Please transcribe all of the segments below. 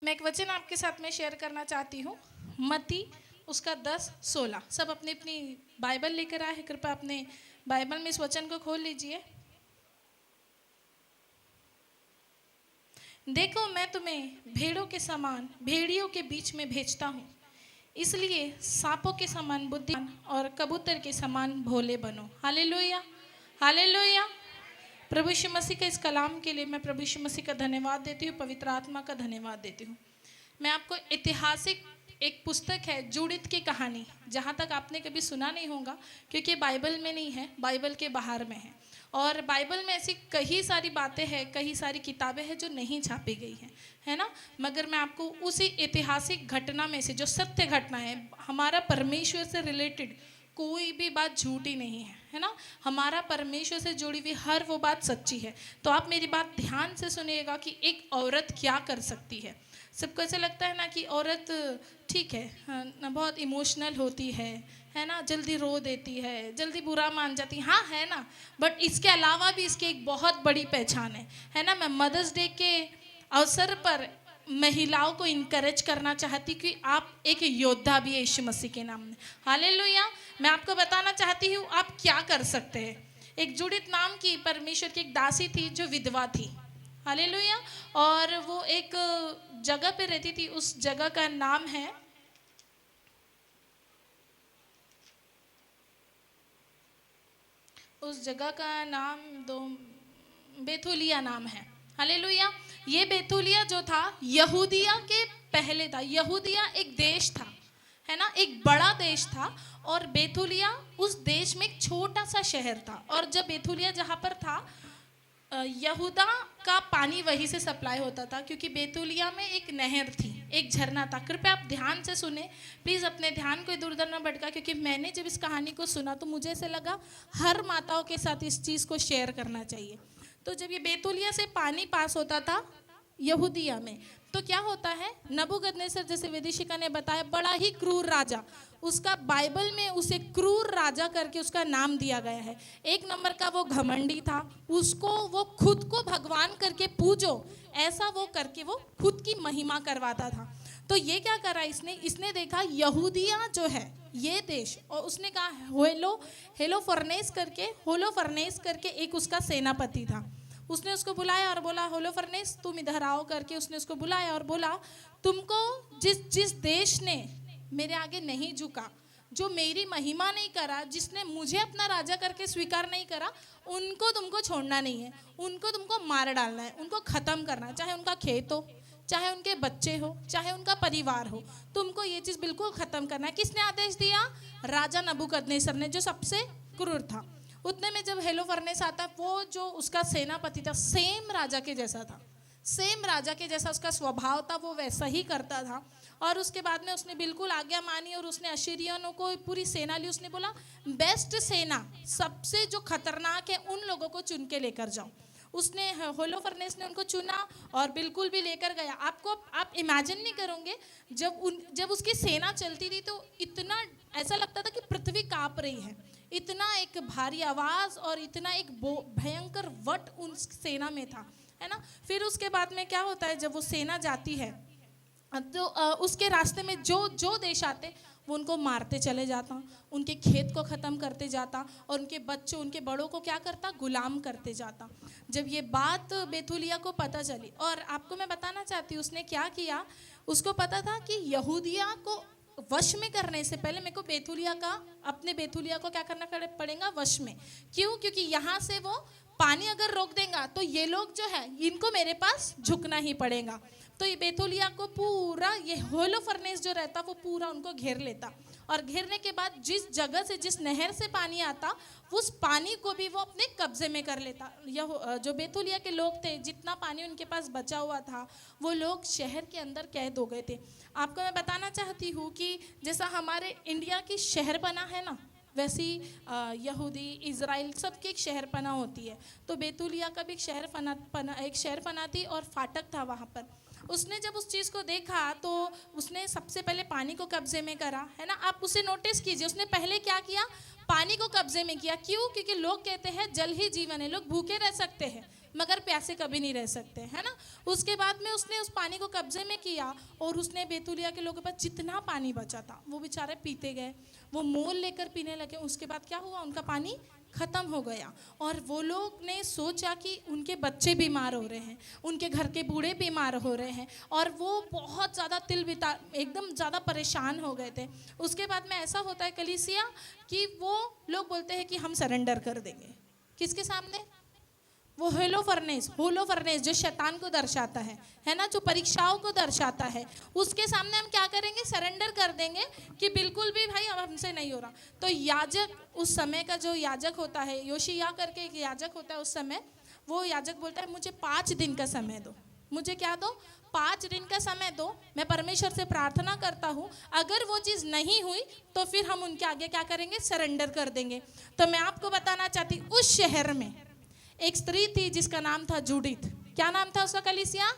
मैं एक वचन आपके साथ में शेयर करना चाहती हूँ। मत्ती उसका 10:16। सब अपनी अपनी बाइबल लेकर आए हैं। कृपया अपने बाइबल में इस वचन को खोल लीजिए। देखो, मैं तुम्हें भेड़ों के समान भेड़ियों के बीच में भेजता हूँ, इसलिए सांपों के समान बुद्धिमान और कबूतर के समान भोले बनो। Hallelujah, hallelujah. प्रभु यीशु मसीह का इस कलाम के लिए मैं प्रभु यीशु मसीह का धन्यवाद देती हूँ, पवित्र आत्मा का धन्यवाद देती हूँ। मैं आपको ऐतिहासिक एक पुस्तक है जूडित की कहानी, जहाँ तक आपने कभी सुना नहीं होगा क्योंकि बाइबल में नहीं है, बाइबल के बाहर में है। और बाइबल में ऐसी कई सारी बातें हैं, कई सारी किताबें हैं जो नहीं छापी गई हैं, है ना। मगर मैं आपको उसी ऐतिहासिक घटना में से, जो सत्य घटना है, हमारा परमेश्वर से रिलेटेड कोई भी बात झूठी नहीं है ना। हमारा परमेश्वर से जुड़ी हुई हर वो बात सच्ची है। तो आप मेरी बात ध्यान से सुनिएगा कि एक औरत क्या कर सकती है। सबको ऐसा लगता है ना कि औरत ठीक है ना, बहुत इमोशनल होती है ना, जल्दी रो देती है, जल्दी बुरा मान जाती हाँ है ना। बट इसके अलावा भी इसकी एक बहुत बड़ी पहचान है ना। मैं मदर्स डे के अवसर पर महिलाओं को इनकरेज करना चाहती कि आप एक योद्धा भी है यीशु मसीह के नाम में। हालेलुया। मैं आपको बताना चाहती हूँ आप क्या कर सकते हैं। एक जूडित नाम की परमेश्वर की एक दासी थी जो विधवा थी। हालेलुया। और वो एक जगह पे रहती थी, उस जगह का नाम है दो बेथुलिया नाम है। हालेलुया। ये बेथुलिया जो था यहूदिया के पहले था। यहूदिया एक देश था, है ना, एक बड़ा देश था। और बेथुलिया उस देश में एक छोटा सा शहर था। और जब बेथुलिया जहाँ पर था, यहूदा का पानी वहीं से सप्लाई होता था, क्योंकि बेतुलिया में एक नहर थी, एक झरना था। कृपया आप ध्यान से सुने, प्लीज़ अपने ध्यान को इधर उधर न भटका, क्योंकि मैंने जब इस कहानी को सुना तो मुझे ऐसे लगा हर माताओं के साथ इस चीज़ को शेयर करना चाहिए। तो जब ये बेतुलिया से पानी पास होता था यहूदिया में, तो क्या होता है, नबूकदनेस्सर जैसे विदिशिका ने बताया, बड़ा ही क्रूर राजा, उसका बाइबल में उसे क्रूर राजा करके उसका नाम दिया गया है। एक नंबर का वो घमंडी था, उसको वो खुद को भगवान करके पूजो, ऐसा वो करके वो खुद की महिमा करवाता था। तो ये क्या करा इसने देखा यहूदिया जो है ये देश, और उसने कहा होलोफरनेस करके एक उसका सेनापति था। उसने उसको बुलाया और बोला, होलोफरनेस तुम इधर आओ करके उसने उसको बुलाया और बोला, तुमको जिस देश ने मेरे आगे नहीं झुका, जो मेरी महिमा नहीं करा, जिसने मुझे अपना राजा करके स्वीकार नहीं करा, उनको तुमको छोड़ना नहीं है, उनको तुमको मार डालना है, उनको ख़त्म करना है। चाहे उनका खेत हो, चाहे उनके बच्चे हो, चाहे उनका परिवार हो, तुमको ये चीज़ बिल्कुल ख़त्म करना है। किसने आदेश दिया? राजा नबूकदनेस्सर ने, जो सबसे क्रूर था। उतने में जब होलोफरनेस आता, वो जो उसका सेनापति था सेम राजा के जैसा था, सेम राजा के जैसा उसका स्वभाव था, वो वैसा ही करता था। और उसके बाद में उसने बिल्कुल आज्ञा मानी और उसने अशीरियनों को पूरी सेना ली। उसने बोला, बेस्ट सेना, सबसे जो खतरनाक है उन लोगों को चुन के लेकर जाओ। उसने होलोफरनेस ने उनको चुना और बिल्कुल भी लेकर गया। आप इमेजिन नहीं करोगे, जब उसकी सेना चलती थी तो इतना ऐसा लगता था कि पृथ्वी कांप रही है। इतना एक भारी आवाज़ और इतना एक भयंकर वट उन सेना में था, है ना। फिर उसके बाद में क्या होता है, जब वो सेना जाती है तो उसके रास्ते में जो देश आते वो उनको मारते चले जाता, उनके खेत को ख़त्म करते जाता और उनके बच्चों, उनके बड़ों को क्या करता, गुलाम करते जाता। जब ये बात बेथुलिया को पता चली, और आपको मैं बताना चाहती हूँ उसने क्या किया, उसको पता था कि यहूदिया को वश में करने से पहले मेरे को अपने बेथुलिया को क्या करना पड़ेगा, वश में। क्यों? क्योंकि यहाँ से वो पानी अगर रोक देगा तो ये लोग जो है इनको मेरे पास झुकना ही पड़ेगा। तो ये बेथुलिया को पूरा, ये होलोफरनेस जो रहता वो पूरा उनको घेर लेता, और घेरने के बाद जिस जगह से, जिस नहर से पानी आता, उस पानी को भी वो अपने कब्जे में कर लेता। यह जो बेथुलिया के लोग थे, जितना पानी उनके पास बचा हुआ था, वो लोग शहर के अंदर कैद हो गए थे। आपको मैं बताना चाहती हूँ कि जैसा हमारे इंडिया की शहरपना है ना, वैसी यहूदी, इज़राइल सबकी एक शहरपना होती है। तो बेतुलिया का भी एक शहरपना थी और फाटक था वहाँ पर। उसने जब उस चीज़ को देखा तो उसने सबसे पहले पानी को कब्जे में करा, है ना। आप उसे नोटिस कीजिए, उसने पहले क्या किया, पानी को कब्जे में किया। क्यों? क्योंकि लोग कहते हैं जल ही जीवन है, लोग भूखे रह सकते हैं मगर प्यासे कभी नहीं रह सकते, है ना। उसके बाद में उसने उस पानी को कब्जे में किया और उसने बेतुलिया के लोगों के पास जितना पानी बचा था वो बेचारे पीते गए, वो मोल लेकर पीने लगे। उसके बाद क्या हुआ, उनका पानी ख़त्म हो गया और वो लोग ने सोचा कि उनके बच्चे बीमार हो रहे हैं, उनके घर के बूढ़े बीमार हो रहे हैं और वो बहुत ज़्यादा एकदम ज़्यादा परेशान हो गए थे। उसके बाद में ऐसा होता है कलीसिया कि वो लोग बोलते हैं कि हम सरेंडर कर देंगे। किसके सामने? वो होलोफरनेस जो शैतान को दर्शाता है ना, जो परीक्षाओं को दर्शाता है, उसके सामने हम क्या करेंगे, सरेंडर कर देंगे कि बिल्कुल भी भाई अब हमसे नहीं हो रहा। तो याजक, उस समय का जो याजक होता है, योशिया करके एक याजक होता है उस समय, वो याजक बोलता है मुझे 5 दिन का समय दो। मुझे क्या दो? 5 दिन का समय दो। मैं परमेश्वर से प्रार्थना करता हूँ, अगर वो चीज़ नहीं हुई तो फिर हम उनके आगे क्या करेंगे, सरेंडर कर देंगे। तो मैं आपको बताना चाहती, उस शहर में एक स्त्री थी जिसका नाम था जूडित। क्या नाम था उसका कलीसिया?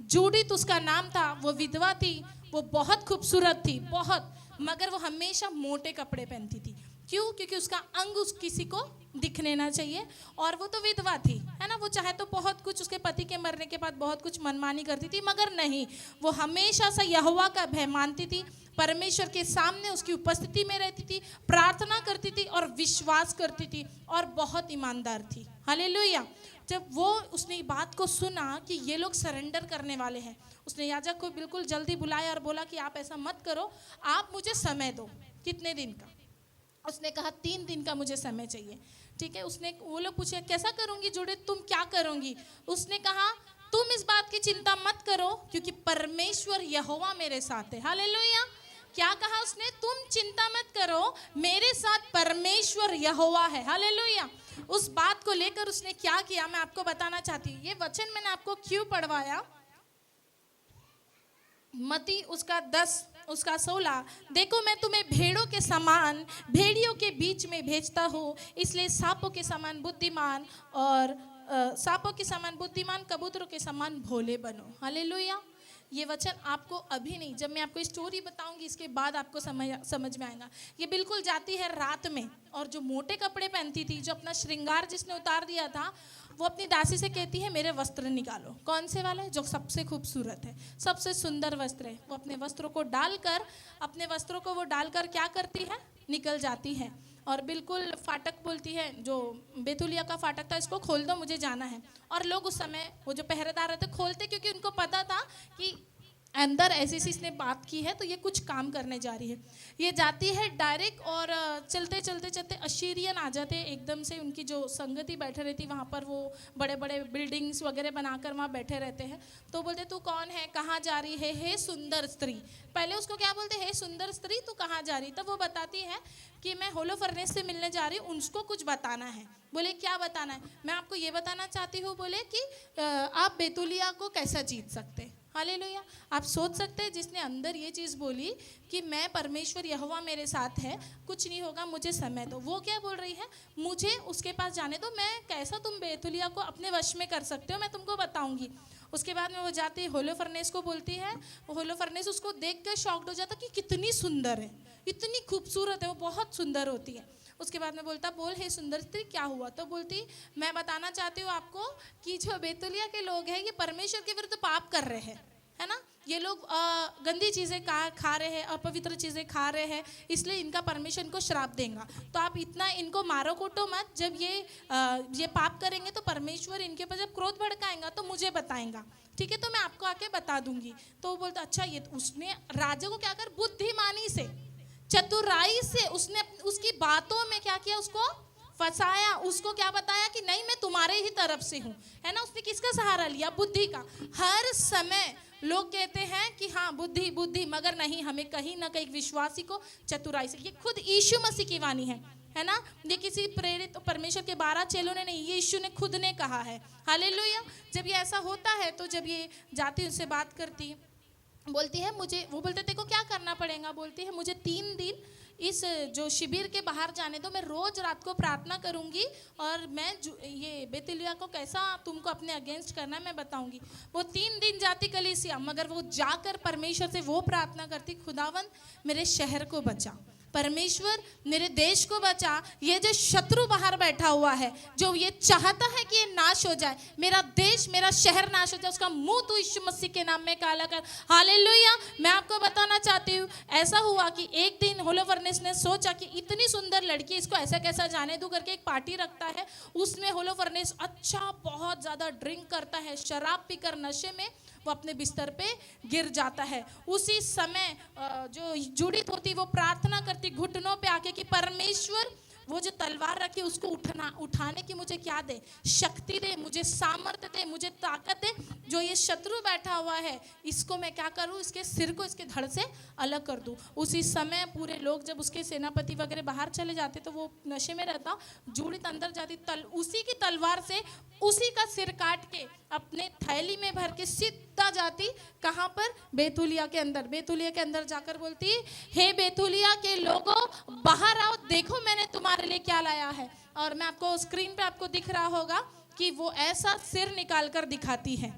जूडित उसका नाम था। वो विधवा थी, वो बहुत खूबसूरत थी, बहुत, मगर वो हमेशा मोटे कपड़े पहनती थी। क्यों? क्योंकि उसका अंग किसी को दिखने ना चाहिए, और वो तो विधवा थी, है ना। वो चाहे तो बहुत कुछ, उसके पति के मरने के बाद बहुत कुछ मनमानी करती थी, मगर नहीं, वो हमेशा से यहोवा का भय मानती थी, परमेश्वर के सामने उसकी उपस्थिति में रहती थी, प्रार्थना करती थी और विश्वास करती थी और बहुत ईमानदार थी। हालेलुया। जब वो उसने बात को सुना कि ये लोग सरेंडर करने वाले हैं, उसने याजक को बिल्कुल जल्दी बुलाया और बोला कि आप ऐसा मत करो, आप मुझे समय दो। कितने दिन का? उसने कहा 3 दिन का मुझे समय चाहिए। ठीक है, वो लोग पूछे कैसा करूंगी जूडित, तुम क्या करोगी? उसने कहा तुम इस बात की चिंता मत करो क्योंकि परमेश्वर यहोवा मेरे साथ है। हालेलुया। क्या कहा उसने? तुम चिंता मत करो, मेरे साथ परमेश्वर यहोवा है। हालेलुया। उस बात को लेकर उसने क्या किया, मैं आपको बताना चाहती हूँ। ये वचन मैंने आपको क्यों पढ़वाया? मती उसका 10 उसका 16, देखो मैं तुम्हें भेड़ों के समान भेड़ियों के बीच में भेजता हूँ, इसलिए सांपों के समान बुद्धिमान और सांपों के समान बुद्धिमान, कबूतरों के समान भोले बनो। हालेलुया। ये वचन आपको अभी नहीं, जब मैं आपको स्टोरी बताऊंगी इसके बाद आपको समझ में आएगा। ये बिल्कुल जाती है रात में, और जो मोटे कपड़े पहनती थी, जो अपना श्रृंगार जिसने उतार दिया था, वो अपनी दासी से कहती है मेरे वस्त्र निकालो। कौन से वाले? जो सबसे खूबसूरत है, सबसे सुंदर वस्त्र है। वो अपने वस्त्रों को वो डालकर क्या करती है, निकल जाती है और बिल्कुल फाटक बोलती है, जो बेतुलिया का फाटक था, इसको खोल दो, मुझे जाना है। और लोग उस समय, वो जो पहरेदार रहते, खोलते, क्योंकि उनको पता था कि अंदर ऐसी इसने बात की है तो ये कुछ काम करने जा रही है। ये जाती है डायरेक्ट, और चलते चलते चलते अशीरियन आ जाते हैं एकदम से। उनकी जो संगति बैठे रहती वहाँ पर, वो बड़े बड़े बिल्डिंग्स वगैरह बनाकर वहाँ बैठे रहते हैं। तो बोलते तू कौन है, कहाँ जा रही है, हे सुंदर स्त्री। पहले उसको क्या बोलते, हे सुंदर स्त्री तू कहाँ जा रही? तब वो बताती है कि मैं होलोफरनेस से मिलने जा रही हूँ, उसको कुछ बताना है। बोले क्या बताना है? मैं आपको ये बताना चाहती हूँ, बोले कि आप बेतुलिया को कैसा जीत सकते। हालेलुया। आप सोच सकते हैं, जिसने अंदर ये चीज़ बोली कि मैं परमेश्वर यहोवा मेरे साथ है, कुछ नहीं होगा, मुझे समय दो, वो क्या बोल रही है, मुझे उसके पास जाने दो, मैं कैसा तुम बेतुलिया को अपने वश में कर सकते हो, मैं तुमको बताऊंगी। उसके बाद में वो जाती है होलोफरनेस को बोलती है। होलोफरनेस उसको देख कर शॉक्ड हो जाता कि कितनी सुंदर है, इतनी खूबसूरत है, वो बहुत सुंदर होती है। उसके बाद में बोलता, बोल हे सुंदर स्त्री क्या हुआ? तो बोलती, मैं बताना चाहती हूँ आपको कि जो बेतुलिया के लोग हैं, ये परमेश्वर के विरुद्ध पाप कर रहे हैं, है ना। ये लोग गंदी चीज़ें खा रहे हैं, अपवित्र चीज़ें खा रहे हैं, इसलिए इनका परमेश्वर इनको श्राप देगा। तो आप इतना इनको मारो कूटो मत। जब ये पाप करेंगे तो परमेश्वर इनके ऊपर जब क्रोध भड़काएगा तो मुझे बताएगा, ठीक है, तो मैं आपको आके बता दूंगी। तो वो बोलता, अच्छा। ये उसने राजा को क्या कर, बुद्धिमानी से, चतुराई से उसने उसकी बातों में क्या किया, उसको फंसाया। उसको क्या बताया कि नहीं, मैं तुम्हारे ही तरफ से हूँ, है ना। उसने किसका सहारा लिया? बुद्धि का। हर समय लोग कहते हैं कि हाँ बुद्धि बुद्धि, मगर नहीं, हमें कहीं ना कहीं विश्वासी को चतुराई से। ये खुद यीशु मसीह की वाणी है ना। ये किसी प्रेरित परमेश्वर के 12 चेलों ने नहीं, ये यीशु ने खुद ने कहा है। हालेलुया। जब ये ऐसा होता है तो जब ये जाती उनसे बात करती, बोलती है मुझे, वो बोलते देखो क्या करना पड़ेगा, बोलती है मुझे 3 दिन इस जो शिविर के बाहर जाने दो, मैं रोज रात को प्रार्थना करूंगी और मैं ये बेतुलिया को कैसा तुमको अपने अगेंस्ट करना है मैं बताऊंगी। वो 3 दिन जाती कलीसिया, मगर वो जाकर परमेश्वर से वो प्रार्थना करती, खुदावंद मेरे शहर को बचा। परमेश्वर मेरे देश को बचा, ये जो शत्रु बाहर बैठा हुआ है जो ये चाहता है कि ये नाश हो जाए, मेरा देश मेरा शहर नाश हो जाए, उसका मुंह तू यीशु मसीह के नाम में काला कर। हालेलुया। मैं आपको बताना चाहती हूँ, ऐसा हुआ कि एक दिन होलोफर्नेस ने सोचा कि इतनी सुंदर लड़की, इसको ऐसा कैसा जाने दूं करके एक पार्टी रखता है। उसमें होलोफर्नेस अच्छा बहुत ज़्यादा ड्रिंक करता है, शराब पीकर नशे में वो अपने बिस्तर पे गिर जाता है। उसी समय जो जुड़ित होती वो प्रार्थना करती घुटनों पे आके कि परमेश्वर वो जो तलवार रखी उसको उठाने की मुझे क्या दे, शक्ति दे, मुझे सामर्थ्य दे, मुझे ताकत दे। जो ये शत्रु बैठा हुआ है इसको मैं क्या करूँ, इसके सिर को इसके धड़ से अलग कर दूँ। उसी समय पूरे लोग जब उसके सेनापति वगैरह बाहर चले जाते तो वो नशे में रहता, जूड़ित अंदर जाती, उसी की तलवार से उसी का सिर काट के अपने थैली में भर के सीधा जाती कहाँ पर, बेतुलिया के अंदर। बेतुलिया के अंदर जाकर बोलती, हे बेतुलिया के लोगों बाहर आओ, देखो मैंने तुम्हारे लिए क्या लाया है। और मैं आपको स्क्रीन पे आपको दिख रहा होगा कि वो ऐसा सिर निकाल कर दिखाती है।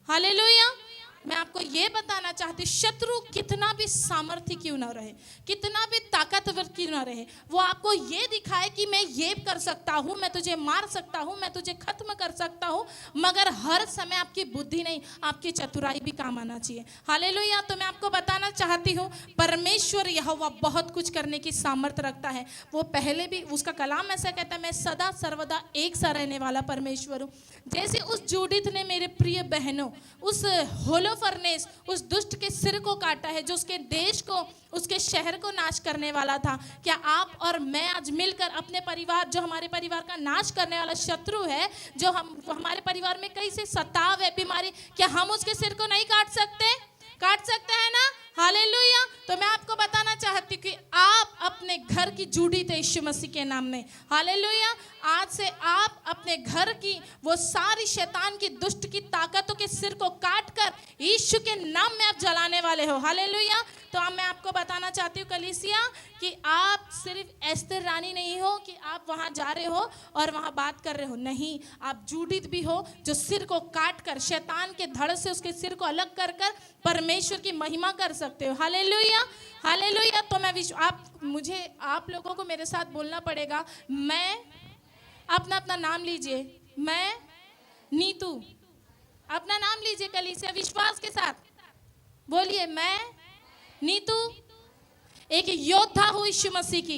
हालेलुया। मैं आपको ये बताना चाहती, शत्रु कितना भी सामर्थ्य क्यों ना रहे, कितना भी ताकतवर क्यों ना रहे, वो आपको ये दिखाए कि मैं ये कर सकता हूँ, मैं तुझे मार सकता हूँ, मैं तुझे खत्म कर सकता हूँ, मगर हर समय आपकी बुद्धि नहीं, आपकी चतुराई भी काम आना चाहिए। हालेलुया। तो मैं आपको बताना चाहती हूँ, परमेश्वर यहोवा बहुत कुछ करने की सामर्थ्य रखता है। वो पहले भी उसका कलाम ऐसा कहता है, मैं सदा सर्वदा एक सा रहने वाला परमेश्वर हूँ। जैसे उस जूडित ने, मेरे प्रिय बहनों, उस होलोफर्नेस उस दुष्ट के सिर को काटा है जो उसके देश को, उसके शहर को नाश करने वाला था। क्या आप और मैं आज मिलकर अपने परिवार, जो हमारे परिवार का नाश करने वाला शत्रु है, जो हमारे परिवार में कई से सताव है, बीमारी, क्या हम उसके सिर को नहीं काट सकते? काट सकते हैं ना। हालेलुया। तो मैं आपको बताना चाहती हूँ कि आप अपने घर की जुड़ी थे यीशु मसीह के नाम में। हालेलुया। आज से आप अपने घर की वो सारी शैतान की दुष्ट की ताकतों के सिर को काट कर यीशु के नाम में आप जलाने वाले हो। हालेलुया। तो अब मैं आपको बताना चाहती हूँ कलीसिया कि आप सिर्फ एस्तर रानी नहीं हो कि आप वहाँ जा रहे हो और वहाँ बात कर रहे हो, नहीं, आप जूडित भी हो जो सिर को काट कर शैतान के धड़ से उसके सिर को अलग कर कर परमेश्वर की महिमा कर सकते हो। हालेलुया। हालेलुया। तो मैं आप लोगों को मेरे साथ बोलना पड़ेगा। मैं अपना अपना नाम लीजिए, मैं नीतू, अपना नाम लीजिए कलीसिया, विश्वास के साथ बोलिए, मैं नीतू एक योद्धा हूँ यीशु मसीह की,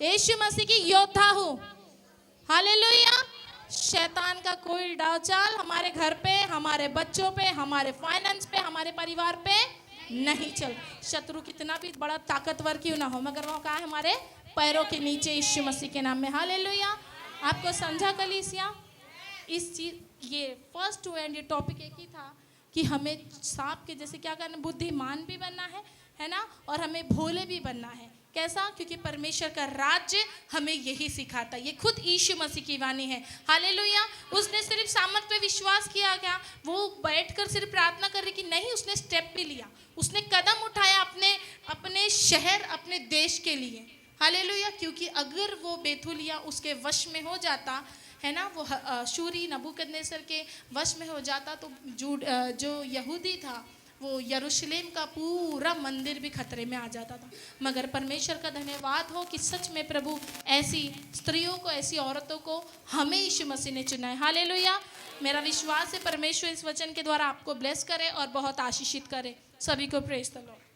यीशु मसीह की योद्धा हूँ। हालेलुया। शैतान का कोई डाव चाल हमारे घर पे, हमारे बच्चों पे, हमारे फाइनेंस पे, हमारे परिवार पे नहीं चल। शत्रु कितना भी बड़ा ताकतवर क्यों ना हो, मगर वो कहा है हमारे पैरों के नीचे यीशु मसीह के नाम में। हालेलुया। आपको समझा कलीसिया? इस चीज ये फर्स्ट टू एंड ये टॉपिक एक ही था कि हमें सांप के जैसे क्या करना, बुद्धिमान भी बनना है ना, और हमें भोले भी बनना है। कैसा? क्योंकि परमेश्वर का राज्य हमें यही सिखाता है। ये खुद यीशु मसीह की वाणी है। हालेलुया। उसने सिर्फ सामर्थ पे विश्वास किया क्या? वो बैठकर सिर्फ प्रार्थना कर रही कि नहीं, उसने स्टेप भी लिया, उसने कदम उठाया अपने शहर, अपने देश के लिए। हालेलुया। क्योंकि अगर वो बेथुलिया उसके वश में हो जाता है ना, वो शूरी नबूकदनेस्सर के वश में हो जाता, तो जो यहूदी था वो यरूशलेम का पूरा मंदिर भी खतरे में आ जाता था। मगर परमेश्वर का धन्यवाद हो कि सच में प्रभु ऐसी स्त्रियों को, ऐसी औरतों को हमें यीशु मसीह ने चुना है। हालेलुया। मेरा विश्वास है परमेश्वर इस वचन के द्वारा आपको ब्लेस करे और बहुत आशीषित करे। सभी को प्रेज द लॉर्ड।